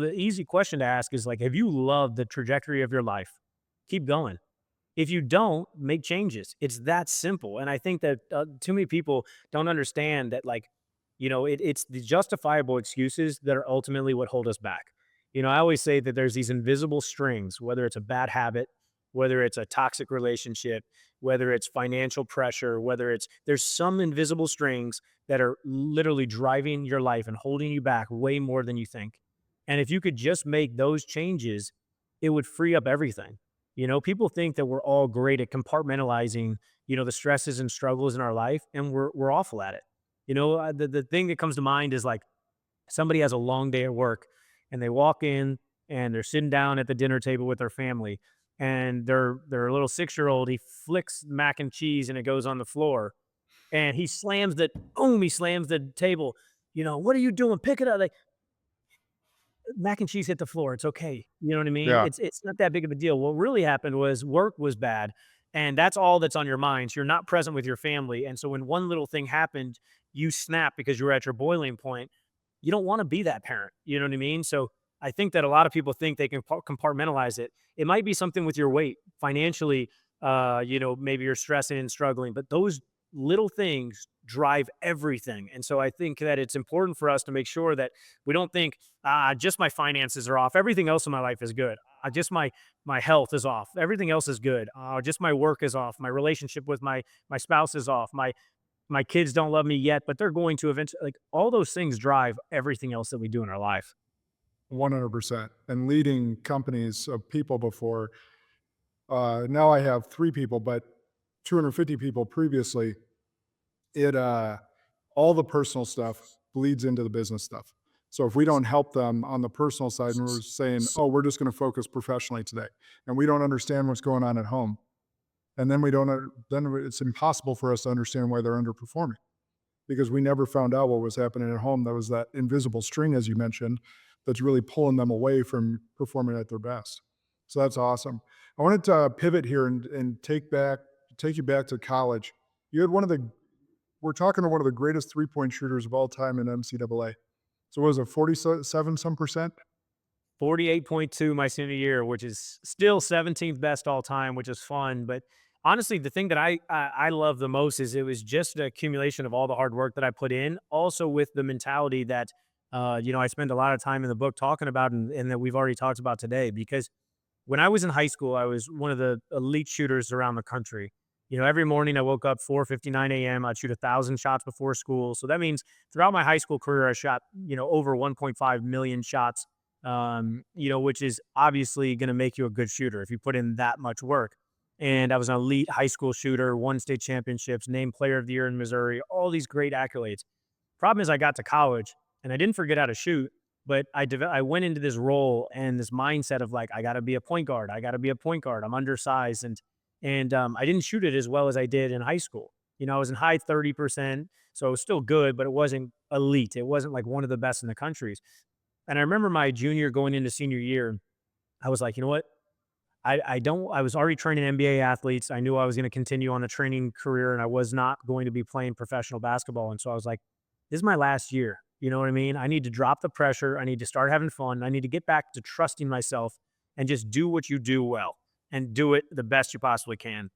The easy question to ask is like, if you love the trajectory of your life, keep going. If you don't, make changes. It's that simple. And I think that too many people don't understand that, like, it's the justifiable excuses that are ultimately what hold us back. I always say that there's these invisible strings, whether it's a bad habit, whether it's a toxic relationship, whether it's financial pressure, there's some invisible strings that are literally driving your life and holding you back way more than you think. And if you could just make those changes, it would free up everything. People think that we're all great at compartmentalizing, the stresses and struggles in our life, and we're awful at it. The thing that comes to mind is like somebody has a long day at work and they walk in and they're sitting down at the dinner table with their family, and their little 6-year-old, he flicks mac and cheese and it goes on the floor, and he slams the table. What are you doing? Pick it up. Like, mac and cheese hit the floor. It's okay. You know what I mean? Yeah. It's not that big of a deal. What really happened was work was bad, and that's all that's on your mind. So you're not present with your family, and so when one little thing happened, you snap because you were at your boiling point. You don't want to be that parent. You know what I mean? So I think that a lot of people think they can compartmentalize it. It might be something with your weight financially. Maybe you're stressing and struggling, but those little things drive everything. And so I think that it's important for us to make sure that we don't think, just my finances are off. Everything else in my life is good. Just my health is off. Everything else is good. Just my work is off. My relationship with my spouse is off. My kids don't love me yet, but they're going to eventually. Like, all those things drive everything else that we do in our life. 100%. And leading companies of people before, now I have 3 people, but 250 people previously, it, all the personal stuff bleeds into the business stuff. So if we don't help them on the personal side and we're saying, "Oh, we're just gonna focus professionally today," and we don't understand what's going on at home, and then we don't, then it's impossible for us to understand why they're underperforming because we never found out what was happening at home. That was that invisible string, as you mentioned, that's really pulling them away from performing at their best. So that's awesome. I wanted to pivot here and take you back to college. You had one of the we're talking to one of the greatest 3-point shooters of all time in NCAA. So what was it, 47 some percent? 48.2 my senior year, which is still 17th best all time, which is fun. But honestly, the thing that I love the most is it was just an accumulation of all the hard work that I put in, also with the mentality that, I spend a lot of time in the book talking about, and that we've already talked about today. Because when I was in high school, I was one of the elite shooters around the country. Every morning I woke up 4:59 a.m. I'd shoot 1,000 shots before school. So that means throughout my high school career, I shot, over 1.5 million shots, which is obviously going to make you a good shooter if you put in that much work. And I was an elite high school shooter, won state championships, named player of the year in Missouri, all these great accolades. Problem is, I got to college and I didn't forget how to shoot, but I went into this role and this mindset of like, I got to be a point guard. I got to be a point guard. I'm undersized, and I didn't shoot it as well as I did in high school. I was in high 30%, so it was still good, but it wasn't elite. It wasn't like one of the best in the countries. And I remember my junior going into senior year, I was like, you know what? I was already training NBA athletes. I knew I was going to continue on a training career and I was not going to be playing professional basketball. And so I was like, this is my last year. You know what I mean? I need to drop the pressure. I need to start having fun. I need to get back to trusting myself and just do what you do well and do it the best you possibly can.